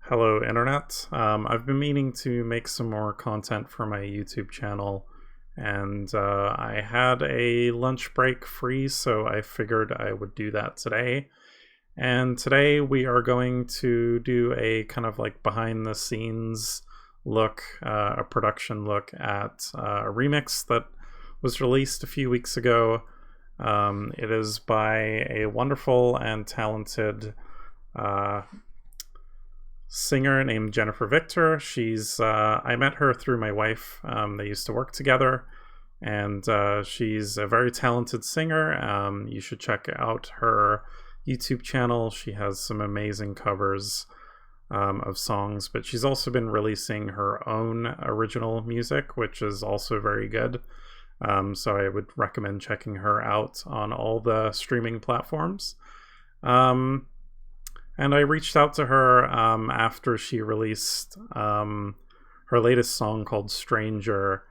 Hello, Internet. I've been meaning to make some more content for my YouTube channel, and I had a lunch break free, so I figured I would do that today. And today we are going to do a kind of like behind the scenes look, a production look at a remix that was released a few weeks ago. It is by a wonderful and talented uh, singer named Jennifer Victor. She's I met her through my wife. They used to work together, and she's a very talented singer. You should check out her YouTube channel. She has some amazing covers of songs, but she's also been releasing her own original music, which is also very good. So I would recommend checking her out on all the streaming platforms. And I reached out to her after she released her latest song called Stranger,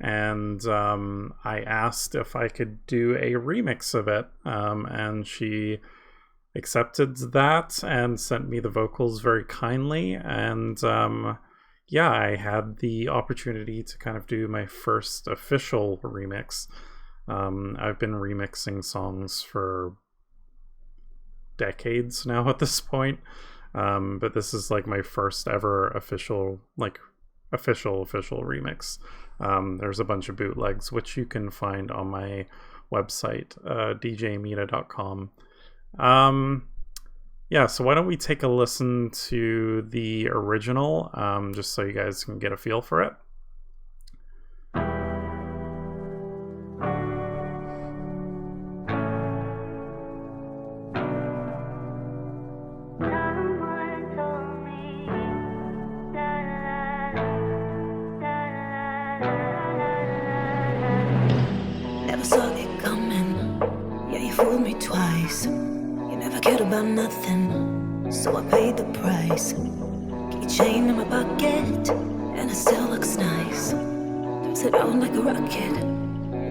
and I asked if I could do a remix of it, and she accepted that and sent me the vocals very kindly. And yeah, I had the opportunity to kind of do my first official remix. I've been remixing songs for decades now at this point, but this is like my first ever official remix. There's a bunch of bootlegs which you can find on my website, djmita.com. Yeah, so why don't we take a listen to the original, just so you guys can get a feel for it. Never saw it coming. Yeah, you fooled me twice. You never cared about nothing, so I paid the price. Keychain in my pocket, and it still looks nice. Turns it on like a rocket.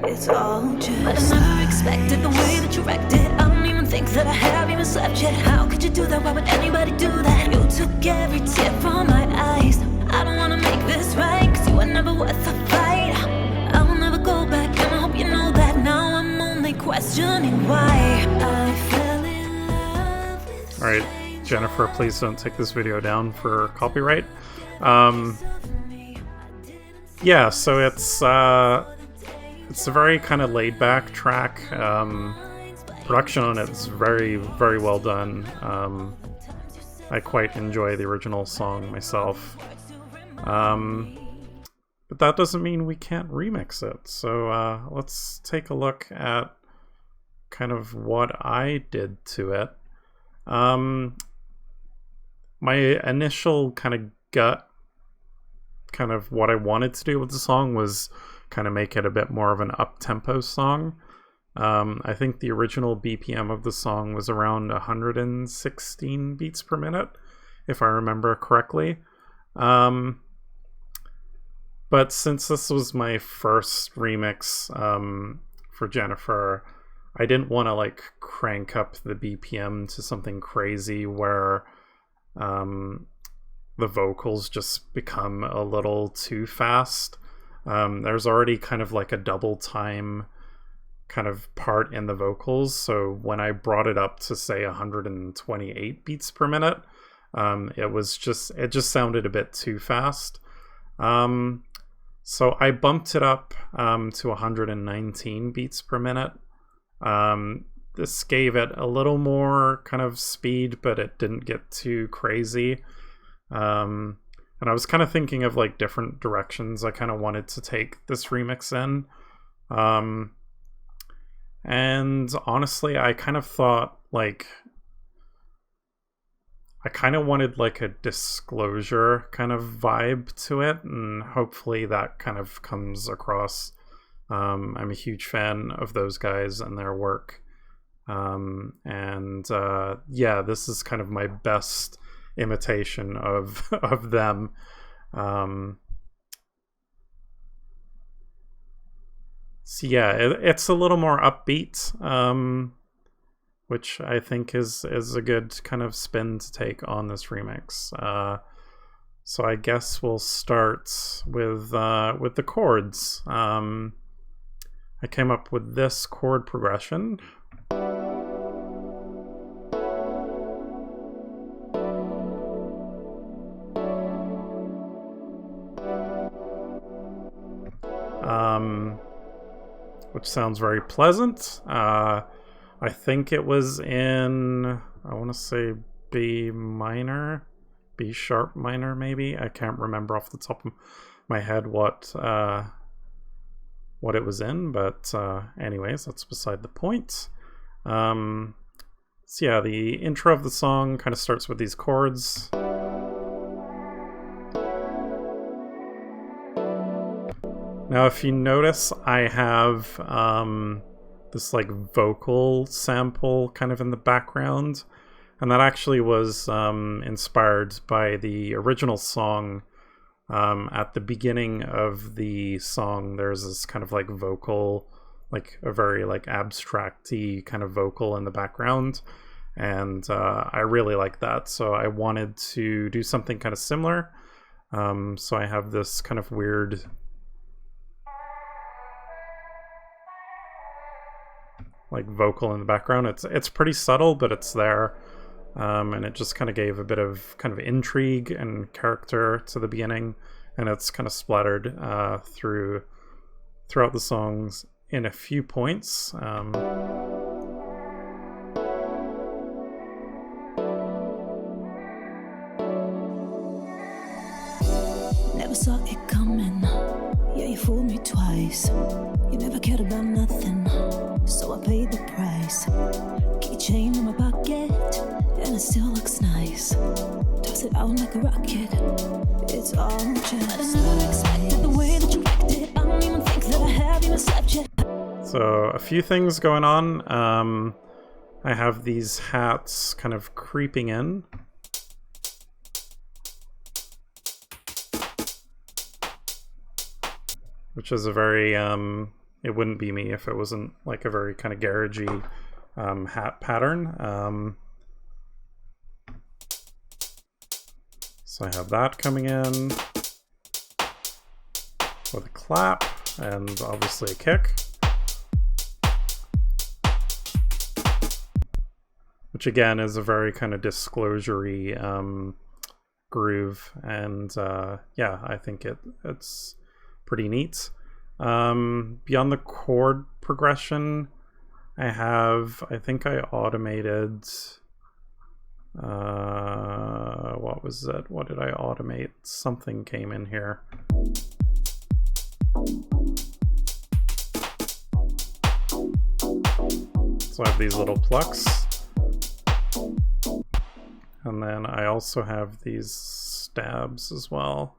It's all just. But I never expected the way that you wrecked it. I don't even think that I have even slept yet. How could you do that? Why would anybody do that? You took every tear from my eyes. I don't wanna make this right, 'cause you were never worth the fight. I will never go back, and I hope you know that. Now I'm only questioning why I fell in love with. All right, Jennifer, please don't take this video down for copyright. Yeah, so it's a very kind of laid back track. Production on it is very, very well done. I quite enjoy the original song myself. But that doesn't mean we can't remix it. So let's take a look at kind of what I did to it. My initial kind of gut, kind of what I wanted to do with the song was kind of make it a bit more of an up-tempo song. I think the original BPM of the song was around 116 beats per minute, if I remember correctly. But since this was my first remix for Jennifer, I didn't want to like crank up the BPM to something crazy where the vocals just become a little too fast. There's already kind of like a double time kind of part in the vocals, so when I brought it up to say 128 beats per minute, it just sounded a bit too fast. So I bumped it up to 119 beats per minute. This gave it a little more kind of speed, but it didn't get too crazy. And I was kind of thinking of like different directions I kind of wanted to take this remix in. And honestly, I kind of thought like I kind of wanted like a Disclosure kind of vibe to it, and hopefully that kind of comes across. I'm a huge fan of those guys and their work. Yeah, this is kind of my best imitation of of them. So yeah, it's a little more upbeat. which I think is a good kind of spin to take on this remix. So I guess we'll start with the chords. I came up with this chord progression. Which sounds very pleasant. I think it was in, I want to say B minor, B sharp minor maybe. I can't remember off the top of my head what it was in, but anyways, that's beside the point. So yeah, the intro of the song kind of starts with these chords. Now, if you notice, I have this like vocal sample kind of in the background, and that actually was inspired by the original song. At the beginning of the song, there's this kind of like vocal, like a very like abstract-y kind of vocal in the background, and I really like that, so I wanted to do something kind of similar. So I have this kind of weird like vocal in the background. It's pretty subtle, but it's there, and it just kind of gave a bit of kind of intrigue and character to the beginning, and it's kind of splattered throughout the songs in a few points. Never saw it coming. Yeah, you fooled me twice. You never cared about nothing, so I paid the price. Keychain in my pocket, and it still looks nice. Toss it out like a rocket. It's all just. I never expected the way that you acted. I don't even think that I have even slept yet. So a few things going on. I have these hats kind of creeping in. Which is a very, it wouldn't be me if it wasn't like a very kind of garagey hat pattern. So I have that coming in with a clap and obviously a kick. Which again is a very kind of disclosure-y groove, and yeah, I think it's pretty neat. Beyond the chord progression, I think I automated, what was it? What did I automate? Something came in here. So I have these little plucks. And then I also have these stabs as well,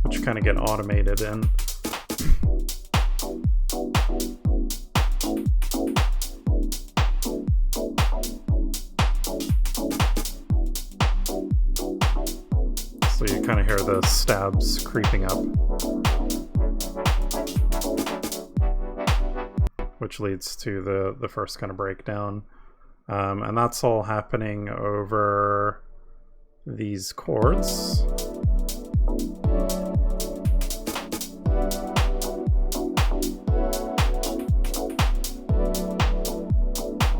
which kind of get automated in. So you kind of hear the stabs creeping up, which leads to the first kind of breakdown. And that's all happening over these chords.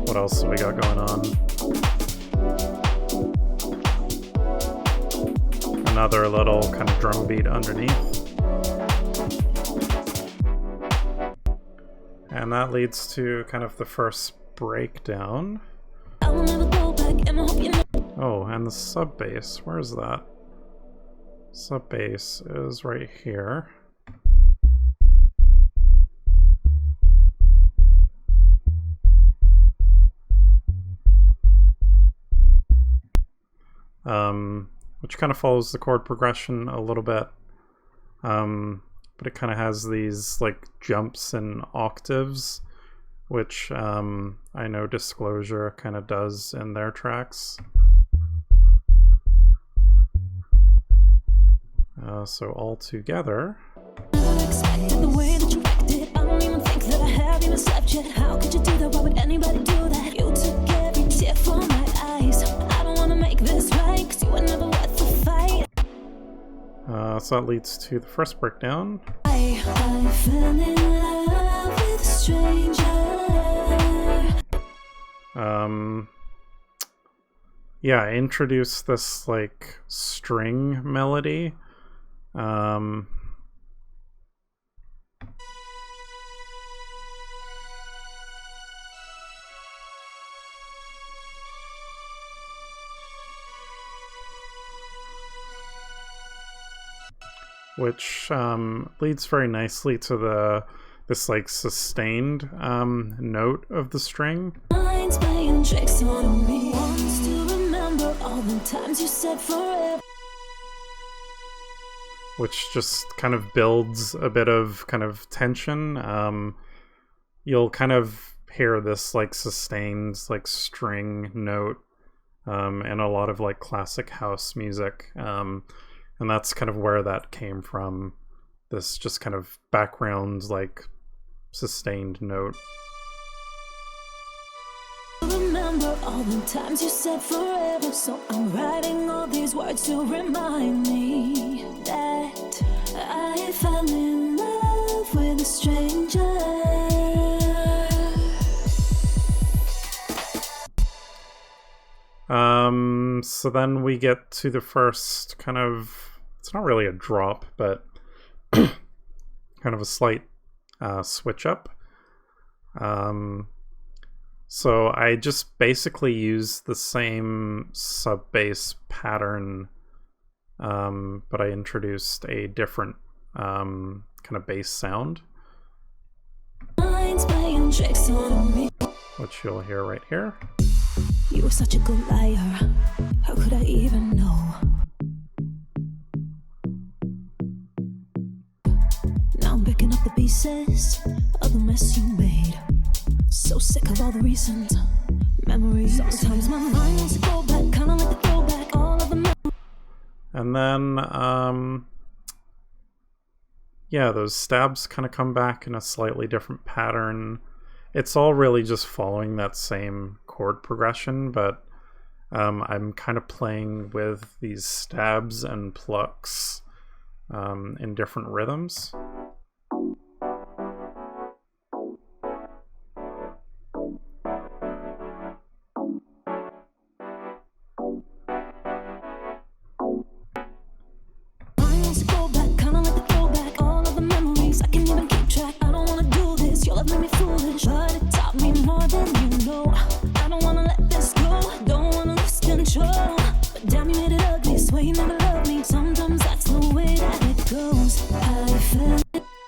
What else have we got going on? Another little kind of drum beat underneath. And that leads to kind of the first breakdown. Oh, and the sub bass. Where is that? Sub bass is right here. Which kind of follows the chord progression a little bit, but it kind of has these like jumps in octaves, which I know Disclosure kind of does in their tracks. So all together. even slept yet. How could you do that? Why would anybody do that? You took every tear from my eyes. I don't wanna make this right, 'cause you were never worth the fight. So that leads to the first breakdown. I fell in love with a stranger. Yeah, I introduced this like string melody. Which leads very nicely to this like sustained note of the string. Minds playing tricks on me. Wants to remember all the times you said forever. Which just kind of builds a bit of kind of tension. You'll kind of hear this like sustained like string note in a lot of like classic house music. And that's kind of where that came from. This just kind of background, like, sustained note. Remember all the times you said forever, so I'm writing all these words to remind me that I fell in love with a stranger. So then we get to the first kind of, it's not really a drop, but kind of a slight switch up. So I just basically use the same sub bass pattern, but I introduced a different kind of bass sound, which you'll hear right here. You were such a good liar. How could I even know? Now I'm picking up the pieces of the mess you made. So sick of all the reasons, memories. Sometimes my mind wants to go back, kind of like the throwback, all of the memories. And then, yeah, those stabs kind of come back in a slightly different pattern. It's all really just following that same chord progression, but I'm kind of playing with these stabs and plucks in different rhythms.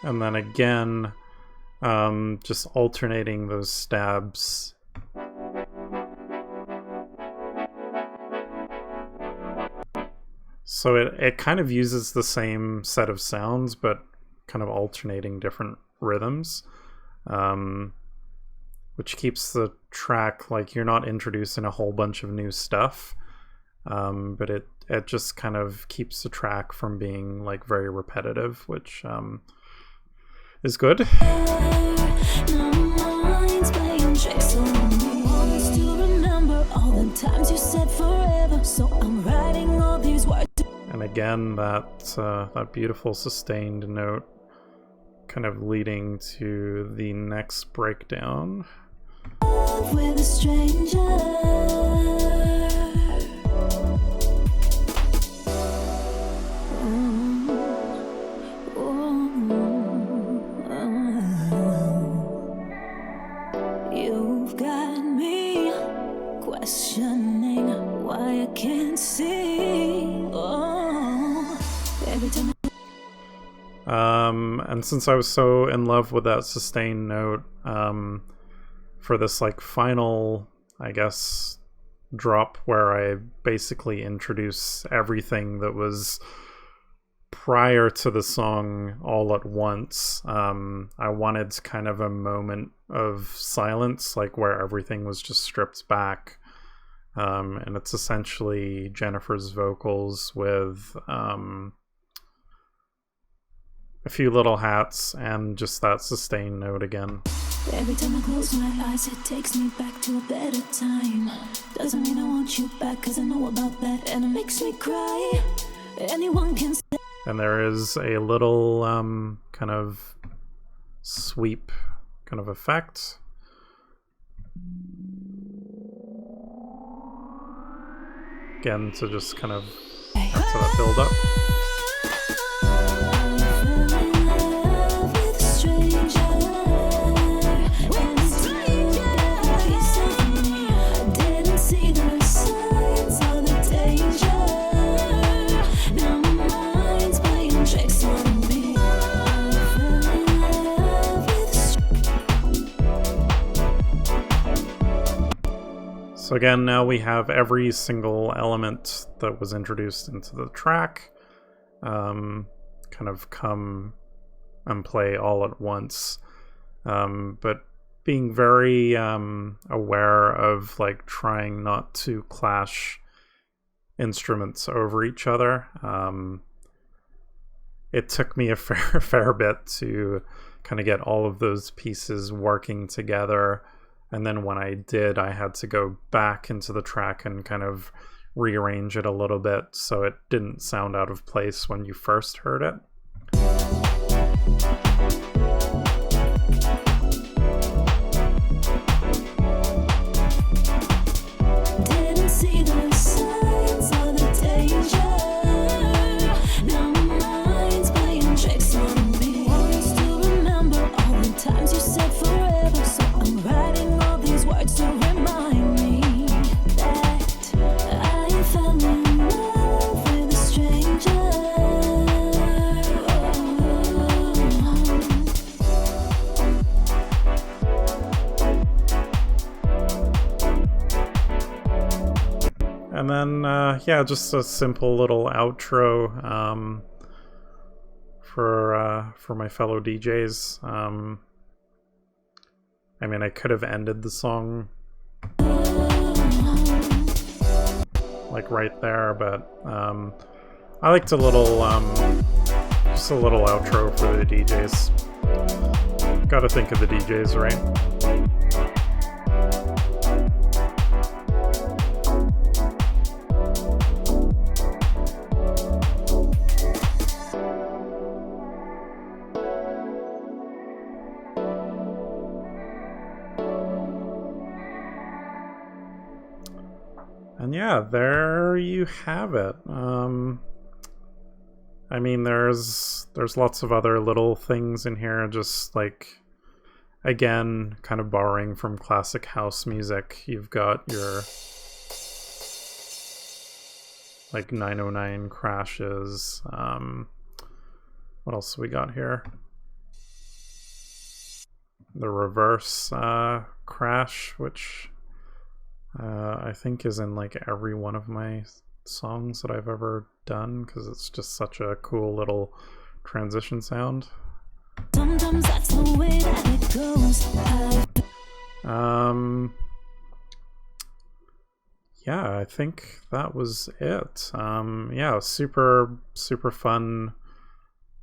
And then again, just alternating those stabs. So it kind of uses the same set of sounds, but kind of alternating different rhythms, which keeps the track, like, you're not introducing a whole bunch of new stuff, but it just kind of keeps the track from being like very repetitive, which is good. And again, that beautiful sustained note kind of leading to the next breakdown. With a stranger. And since I was so in love with that sustained note, for this like final, I guess, drop where I basically introduce everything that was prior to the song all at once, I wanted kind of a moment of silence, like where everything was just stripped back. And it's essentially Jennifer's vocals with a few little hats and just that sustained note again. Every time I close my eyes, it takes me back to a better time. Doesn't mean I want you back, cause I know about that, and it makes me cry. Anyone can say. And there is a little kind of sweep kind of effect. Again, to just kind of add to that build up. So again, now we have every single element that was introduced into the track kind of come and play all at once. But being very aware of like trying not to clash instruments over each other. It took me a fair bit to kind of get all of those pieces working together. And then when I did, I had to go back into the track and kind of rearrange it a little bit so it didn't sound out of place when you first heard it. And then, yeah, just a simple little outro for my fellow DJs. I mean, I could have ended the song like right there, but I liked a little, just a little outro for the DJs. Gotta think of the DJs, right? And yeah, there you have it. I mean, there's lots of other little things in here, just like, again, kind of borrowing from classic house music. You've got your like 909 crashes. What else do we got here? The reverse crash, which I think is in like every one of my songs that I've ever done, because it's just such a cool little transition sound. Sometimes that's the way that it goes. Yeah, I think that was it. Yeah, super fun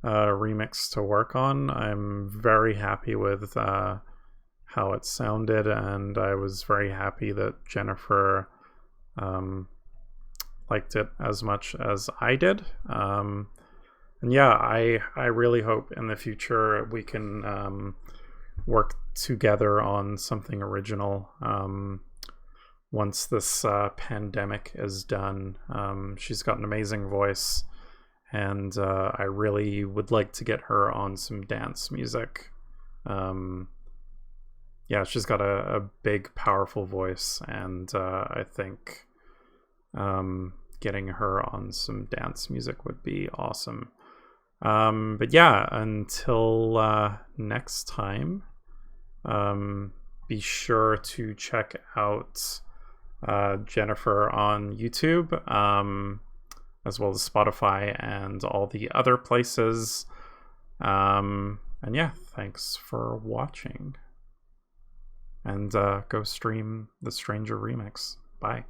remix to work on. I'm very happy with how it sounded, and I was very happy that Jennifer liked it as much as I did. And yeah, I really hope in the future we can work together on something original once this pandemic is done. She's got an amazing voice, and I really would like to get her on some dance music. Yeah, she's got a big, powerful voice, and I think getting her on some dance music would be awesome. But yeah, until next time, be sure to check out Jennifer on YouTube, as well as Spotify and all the other places. And yeah, thanks for watching. And go stream the Stranger remix. Bye.